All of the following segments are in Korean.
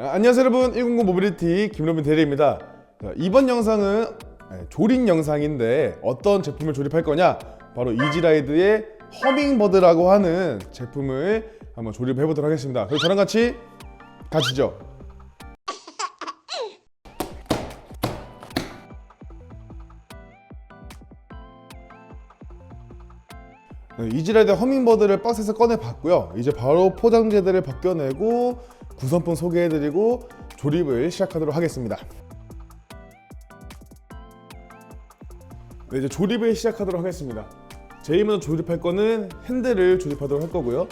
안녕하세요 여러분, 109 모빌리티 김로빈 대리입니다. 이번 영상은 조립 영상인데 어떤 제품을 조립할 거냐, 바로 이지라이드의 허밍버드라고 하는 제품을 한번 조립해 보도록 하겠습니다. 그래서 저랑 같이 가시죠. 이지라이드 허밍버드를 박스에서 꺼내 봤고요. 이제 바로 포장재들을 벗겨내고 구성품 소개해드리고 조립을 시작하도록 하겠습니다. 네, 이제 조립을 시작하도록 하겠습니다. 제일 먼저 조립할 거는 핸들을 조립하도록 할 거고요.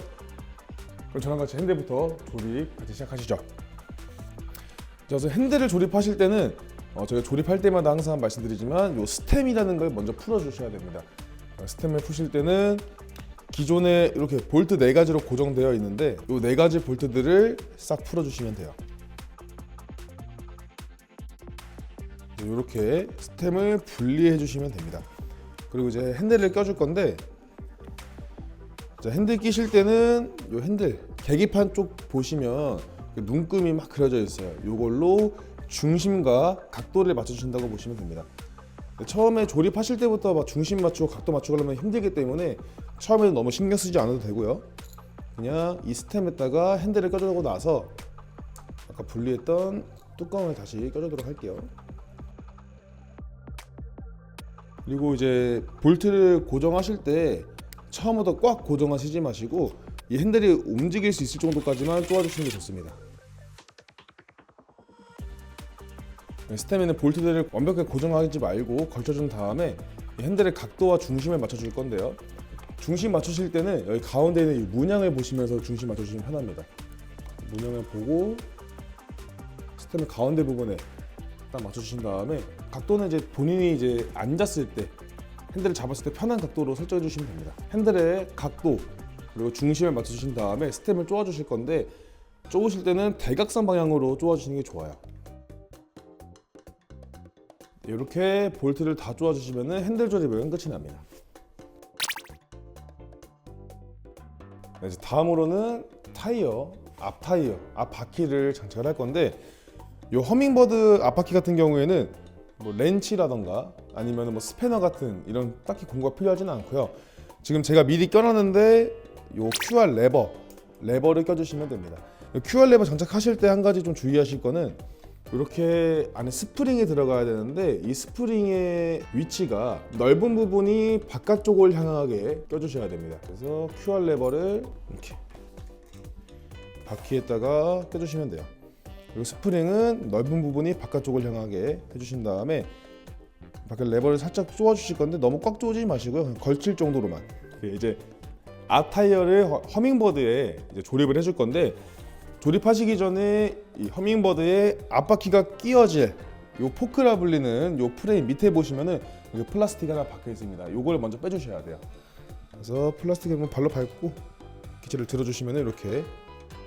그럼 저랑 같이 핸들부터 조립 같이 시작하시죠. 그래서 핸들을 조립하실 때는 제가 조립할 때마다 항상 말씀드리지만 이 스템이라는 걸 먼저 풀어주셔야 됩니다. 스템을 푸실 때는 기존에 이렇게 볼트 4가지로 고정되어 있는데 이 4가지 볼트들을 싹 풀어주시면 돼요. 이렇게 스템을 분리해 주시면 됩니다. 그리고 이제 핸들을 껴줄 건데, 자, 핸들 끼실 때는 이 핸들 계기판 쪽 보시면 눈금이 막 그려져 있어요. 이걸로 중심과 각도를 맞춰주신다고 보시면 됩니다. 처음에 조립하실 때부터 막 중심 맞추고 각도 맞추고 하면 힘들기 때문에 처음에는 너무 신경 쓰지 않아도 되고요. 그냥 이 스템에다가 핸들을 껴주고 나서 아까 분리했던 뚜껑을 다시 껴주도록 할게요. 그리고 이제 볼트를 고정하실 때 처음부터 꽉 고정하시지 마시고 이 핸들이 움직일 수 있을 정도까지만 쪼아주시는 게 좋습니다. 스템에는 볼트들을 완벽하게 고정하지 말고 걸쳐준 다음에 이 핸들의 각도와 중심을 맞춰줄 건데요. 중심 맞추실 때는 여기 가운데 있는 이 문양을 보시면서 중심 맞춰주시면 편합니다. 문양을 보고 스템의 가운데 부분에 딱 맞춰주신 다음에 각도는 이제 본인이 이제 앉았을 때 핸들을 잡았을 때 편한 각도로 설정해 주시면 됩니다. 핸들의 각도 그리고 중심을 맞춰주신 다음에 스템을 쪼아주실 건데, 쪼으실 때는 대각선 방향으로 쪼아주시는 게 좋아요. 이렇게 볼트를 다 쪼아주시면 핸들 조립은 끝이 납니다. 네, 다음으로는 타이어, 앞 타이어, 앞 바퀴를 장착을 할 건데, 이 허밍버드 앞바퀴 같은 경우에는 뭐 렌치라던가 아니면 뭐 스패너 같은 이런 딱히 공구가 필요하지는 않고요. 지금 제가 미리 껴놨는데 이 QR 레버를 껴주시면 됩니다. QR 레버 장착하실 때 한 가지 좀 주의하실 거는, 이렇게 안에 스프링이 들어가야 되는데 이 스프링의 위치가 넓은 부분이 바깥쪽을 향하게 껴주셔야 됩니다. 그래서 QR 레버를 이렇게 바퀴에다가 껴주시면 돼요. 그리고 스프링은 넓은 부분이 바깥쪽을 향하게 해주신 다음에 바깥 레버를 살짝 쪼아 주실 건데 너무 꽉 조지 마시고요. 걸칠 정도로만. 이제 앞 타이어를 허밍버드에 이제 조립을 해줄 건데, 조립하시기 전에 이 허밍버드에 앞바퀴가 끼워질 요 포크라 불리는 요 프레임 밑에 보시면은 여기 플라스틱 하나 박혀 있습니다. 요걸 먼저 빼주셔야 돼요. 그래서 플라스틱을 발로 밟고 기체를 들어주시면 이렇게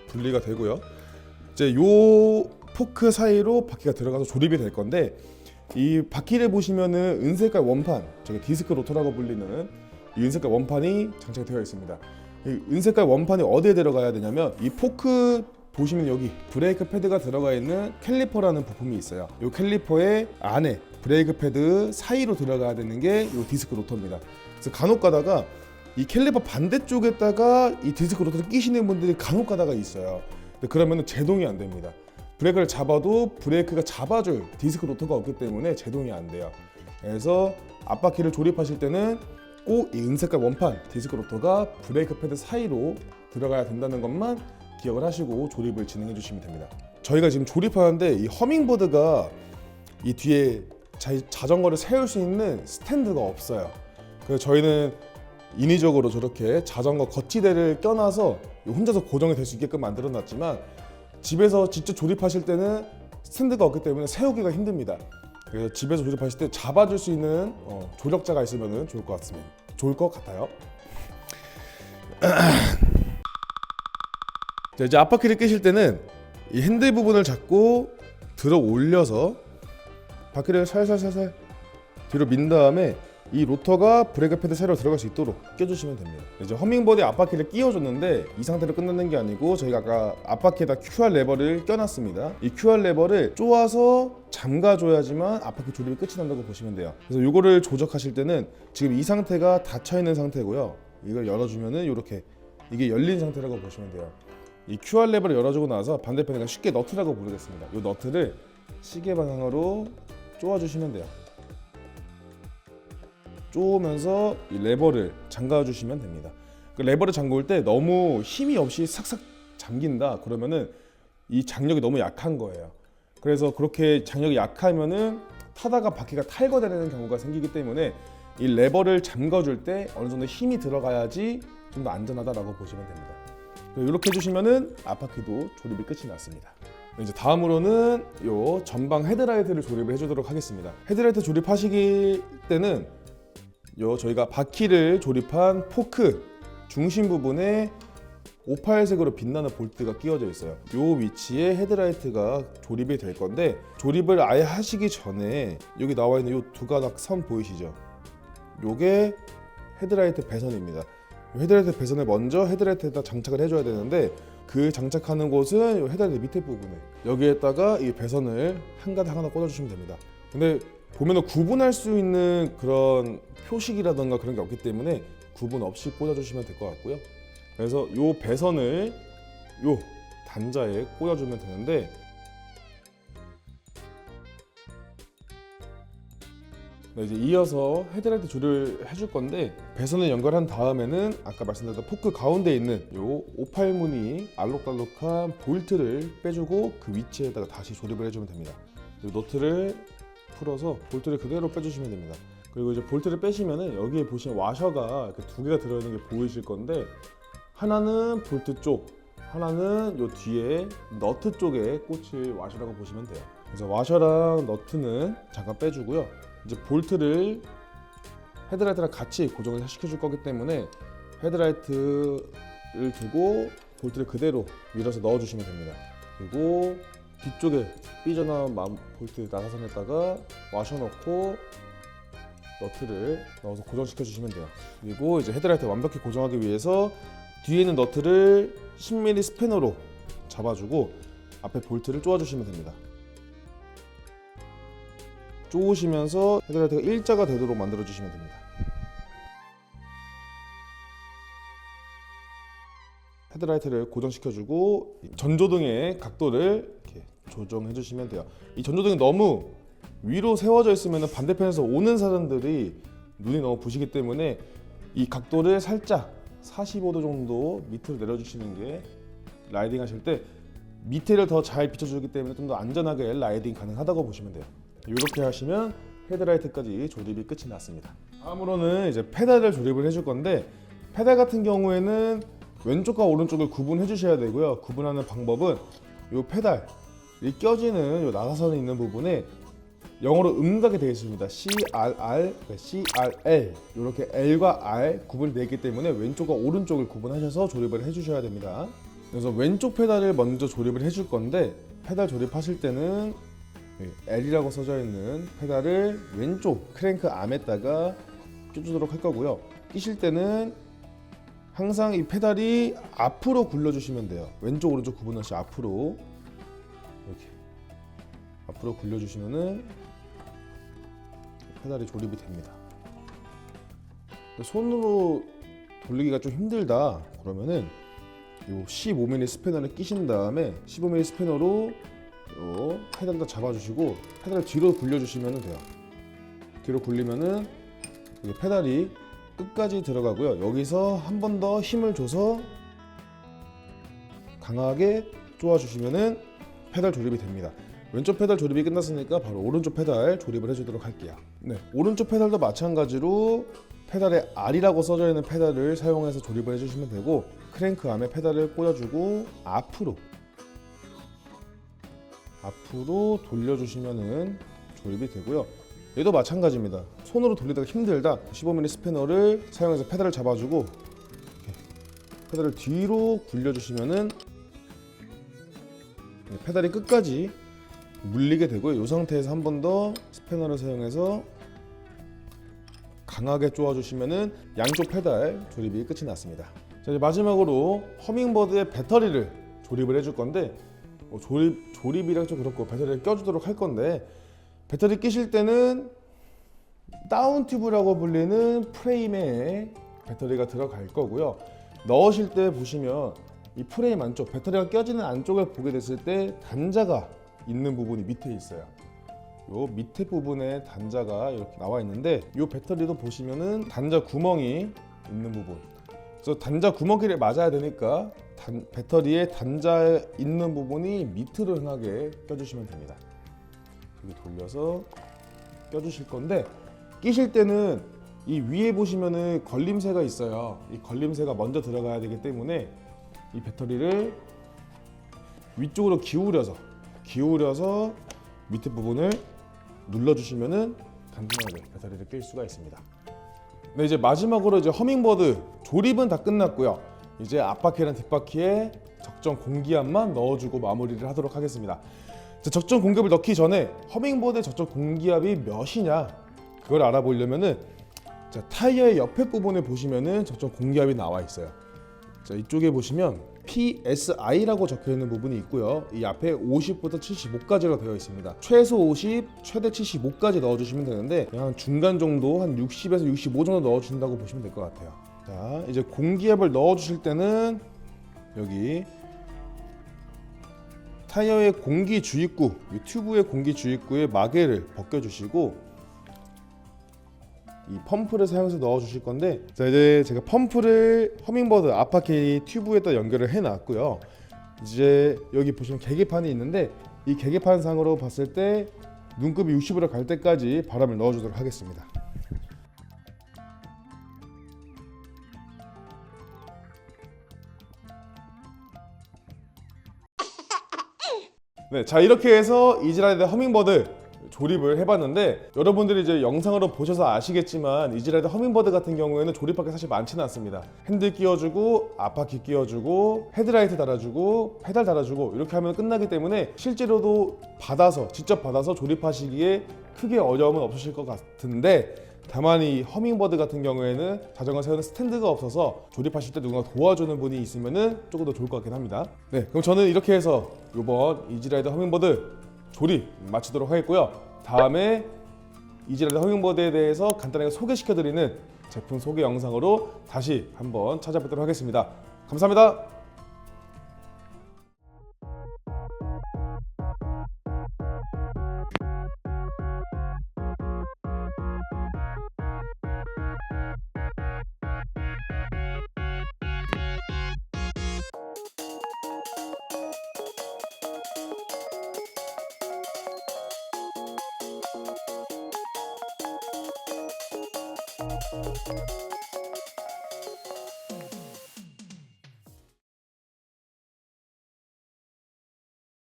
분리가 되고요. 이제 요 포크 사이로 바퀴가 들어가서 조립이 될 건데, 이 바퀴를 보시면은 은색깔 원판, 저기 디스크 로터라고 불리는 이 은색깔 원판이 장착이 되어 있습니다. 이 은색깔 원판이 어디에 들어가야 되냐면, 이 포크 보시면 여기 브레이크 패드가 들어가 있는 캘리퍼라는 부품이 있어요. 이 캘리퍼의 안에 브레이크 패드 사이로 들어가야 되는 게 이 디스크 로터입니다. 그래서 간혹 가다가 이 캘리퍼 반대쪽에다가 이 디스크 로터를 끼시는 분들이 간혹 가다가 있어요. 근데 그러면 제동이 안 됩니다. 브레이크를 잡아도 브레이크가 잡아줄 디스크 로터가 없기 때문에 제동이 안 돼요. 그래서 앞바퀴를 조립하실 때는 꼭 이 은색깔 원판 디스크 로터가 브레이크 패드 사이로 들어가야 된다는 것만 기억을 하시고 조립을 진행해 주시면 됩니다. 저희가 지금 조립하는데 이 허밍버드가 이 뒤에 자전거를 세울 수 있는 스탠드가 없어요. 그래서 저희는 인위적으로 저렇게 자전거 거치대를 껴놔서 혼자서 고정이 될 수 있게끔 만들어 놨지만, 집에서 직접 조립하실 때는 스탠드가 없기 때문에 세우기가 힘듭니다. 그래서 집에서 조립하실 때 잡아줄 수 있는 조력자가 있으면 좋을 것 같아요. 자, 이제 앞바퀴를 끼실 때는 이 핸들 부분을 잡고 들어 올려서 바퀴를 살살살살 뒤로 민 다음에 이 로터가 브레이크 패드 사이로 들어갈 수 있도록 껴주시면 됩니다. 이제 허밍버디 앞바퀴를 끼워줬는데 이 상태로 끝나는 게 아니고 저희가 아까 앞바퀴에다 QR 레버를 껴놨습니다. 이 QR 레버를 쪼아서 잠가줘야지만 앞바퀴 조립이 끝이 난다고 보시면 돼요. 그래서 이거를 조작하실 때는 지금 이 상태가 닫혀있는 상태고요. 이걸 열어주면은 이렇게 이게 열린 상태라고 보시면 돼요. 이 QR 레버를 열어주고 나서 반대편에 쉽게 너트라고 부르겠습니다. 이 너트를 시계 방향으로 쪼아주시면 돼요. 쪼으면서 이 레버를 잠가 주시면 됩니다. 그 레버를 잠글 때 너무 힘이 없이 싹싹 잠긴다 그러면은 이 장력이 너무 약한 거예요. 그래서 그렇게 장력이 약하면은 타다가 바퀴가 탈거되는 경우가 생기기 때문에 이 레버를 잠가 줄 때 어느 정도 힘이 들어가야지 좀 더 안전하다라고 보시면 됩니다. 이렇게 해주시면은 앞바퀴도 조립이 끝이 났습니다. 이제 다음으로는 요 전방 헤드라이트를 조립을 해주도록 하겠습니다. 헤드라이트 조립하시기 때는 저희가 바퀴를 조립한 포크 중심 부분에 오팔색으로 빛나는 볼트가 끼워져 있어요. 이 위치에 헤드라이트가 조립이 될 건데 조립을 아예 하시기 전에 여기 나와 있는 이 두 가닥 선 보이시죠? 요게 헤드라이트 배선입니다. 헤드라이트 배선을 먼저 헤드라이트에다 장착을 해줘야 되는데 그 장착하는 곳은 이 헤드라이트 밑에 부분에 여기에다가 이 배선을 한 가닥 하나 꽂아주시면 됩니다. 근데 보면은 구분할 수 있는 그런 표식이라던가 그런 게 없기 때문에 구분 없이 꽂아주시면 될 것 같고요. 그래서 이 배선을 이 단자에 꽂아주면 되는데 이제 이어서 헤드라이트 조립을 해줄 건데 배선을 연결한 다음에는 아까 말씀드렸던 포크 가운데 있는 이 오팔무늬 알록달록한 볼트를 빼주고 그 위치에다가 다시 조립을 해주면 됩니다. 이 너트를 풀어서 볼트를 그대로 빼주시면 됩니다. 그리고 이제 볼트를 빼시면은 여기에 보시면 와셔가 이렇게 두 개가 들어있는 게 보이실 건데 하나는 볼트 쪽, 하나는 요 뒤에 너트 쪽에 꽂힐 와셔라고 보시면 돼요. 그래서 와셔랑 너트는 잠깐 빼주고요. 이제 볼트를 헤드라이트랑 같이 고정을 시켜줄 거기 때문에 헤드라이트를 두고 볼트를 그대로 밀어서 넣어주시면 됩니다. 그리고 뒤쪽에 삐져나온 볼트 나사선에다가 와셔 넣고 너트를 넣어서 고정시켜 주시면 돼요. 그리고 이제 헤드라이트 완벽히 고정하기 위해서 뒤에 있는 너트를 10mm 스패너로 잡아주고 앞에 볼트를 쪼아주시면 됩니다. 쪼으시면서 헤드라이트가 일자가 되도록 만들어 주시면 됩니다. 헤드라이트를 고정시켜주고 전조등의 각도를 이렇게 조정해 주시면 돼요. 이 전조등이 너무 위로 세워져 있으면 반대편에서 오는 사람들이 눈이 너무 부시기 때문에 이 각도를 살짝 45도 정도 밑으로 내려주시는 게 라이딩 하실 때 밑에를 더 잘 비춰주기 때문에 좀 더 안전하게 라이딩 가능하다고 보시면 돼요. 이렇게 하시면 헤드라이트까지 조립이 끝이 났습니다. 다음으로는 이제 페달을 조립을 해줄 건데 페달 같은 경우에는 왼쪽과 오른쪽을 구분해 주셔야 되고요. 구분하는 방법은 이 페달이 껴지는 이 나사선이 있는 부분에 영어로 음각이 되어 있습니다. CRR, CRL 이렇게 L과 R 구분이 되어 있기 때문에 왼쪽과 오른쪽을 구분하셔서 조립을 해주셔야 됩니다. 그래서 왼쪽 페달을 먼저 조립을 해줄 건데 페달 조립하실 때는 L이라고 써져 있는 페달을 왼쪽 크랭크 암에다가 껴주도록 할 거고요. 끼실 때는 항상 이 페달이 앞으로 굴려주시면 돼요. 왼쪽 오른쪽 구분 없이 앞으로 이렇게 앞으로 굴려주시면은 페달이 조립이 됩니다. 손으로 돌리기가 좀 힘들다 그러면은 요 15mm 스패너를 끼신 다음에 15mm 스패너로 요 페달을 잡아주시고 페달을 뒤로 굴려주시면 돼요. 뒤로 굴리면은 페달이 끝까지 들어가고요. 여기서 한 번 더 힘을 줘서 강하게 쪼아주시면은 페달 조립이 됩니다. 왼쪽 페달 조립이 끝났으니까 바로 오른쪽 페달 조립을 해주도록 할게요. 네, 오른쪽 페달도 마찬가지로 페달에 R이라고 써져 있는 페달을 사용해서 조립을 해주시면 되고 크랭크 암에 페달을 꽂아주고 앞으로 돌려주시면은 조립이 되고요. 얘도 마찬가지입니다. 손으로 돌리다가 힘들다 15mm 스패너를 사용해서 페달을 잡아주고 페달을 뒤로 굴려주시면은 페달이 끝까지 물리게 되고요. 이 상태에서 한 번 더 스패너를 사용해서 강하게 조아주시면은 양쪽 페달 조립이 끝이 났습니다. 자, 이제 마지막으로 허밍버드의 배터리를 조립을 해줄 건데 조립이랑 좀 그렇고 배터리를 껴주도록 할 건데, 배터리 끼실 때는 다운 튜브라고 불리는 프레임에 배터리가 들어갈 거고요. 넣으실 때 보시면 이 프레임 안쪽, 배터리가 껴지는 안쪽을 보게 됐을 때 단자가 있는 부분이 밑에 있어요. 요 밑에 부분에 단자가 이렇게 나와 있는데, 요 배터리도 보시면은 단자 구멍이 있는 부분, 그래서 단자 구멍끼리 맞아야 되니까 배터리에 단자 있는 부분이 밑으로 향하게 껴주시면 됩니다. 이렇게 돌려서 껴주실 건데, 끼실 때는 이 위에 보시면은 걸림새가 있어요. 이 걸림새가 먼저 들어가야 되기 때문에 이 배터리를 위쪽으로 기울여서 밑에 부분을 눌러주시면은 간단하게 배터리를 낄 수가 있습니다. 네, 이제 마지막으로 이제 허밍버드 조립은 다 끝났고요. 이제 앞바퀴랑 뒷바퀴에 적정 공기압만 넣어주고 마무리를 하도록 하겠습니다. 자, 적정 공기압을 넣기 전에 허밍버드의 적정 공기압이 몇이냐, 그걸 알아보려면은 자, 타이어의 옆에 부분에 보시면은 적정 공기압이 나와 있어요. 자, 이쪽에 보시면 PSI라고 적혀 있는 부분이 있고요. 이 앞에 50부터 75까지로 되어 있습니다. 최소 50, 최대 75까지 넣어주시면 되는데, 한 중간 정도, 한 60에서 65 정도 넣어준다고 보시면 될 것 같아요. 자, 이제 공기압을 넣어주실 때는 여기 타이어의 공기 주입구, 이 튜브의 공기 주입구의 마개를 벗겨주시고 이 펌프를 사용해서 넣어주실 건데, 자, 이제 제가 펌프를 허밍버드 앞바퀴 튜브에다 연결을 해놨고요. 이제 여기 보시면 계기판이 있는데, 이 계기판 상으로 봤을 때 눈급이 60으로 갈 때까지 바람을 넣어주도록 하겠습니다. 네, 자, 이렇게 해서 이지라이더 허밍버드 조립을 해봤는데, 여러분들이 이제 영상으로 보셔서 아시겠지만 이지라이더 허밍버드 같은 경우에는 조립할 게 사실 많지는 않습니다. 핸들 끼워주고 앞바퀴 끼워주고 헤드라이트 달아주고 페달 달아주고 이렇게 하면 끝나기 때문에 실제로도 직접 받아서 조립하시기에 크게 어려움은 없으실 것 같은데, 다만 이 허밍버드 같은 경우에는 자전거 세우는 스탠드가 없어서 조립하실 때 누군가 도와주는 분이 있으면은 조금 더 좋을 것 같긴 합니다. 네, 그럼 저는 이렇게 해서 이번 이지라이더 허밍버드 조립 마치도록 하겠고요. 다음에 이지라이더 허밍버드에 대해서 간단하게 소개시켜드리는 제품 소개 영상으로 다시 한번 찾아뵙도록 하겠습니다. 감사합니다.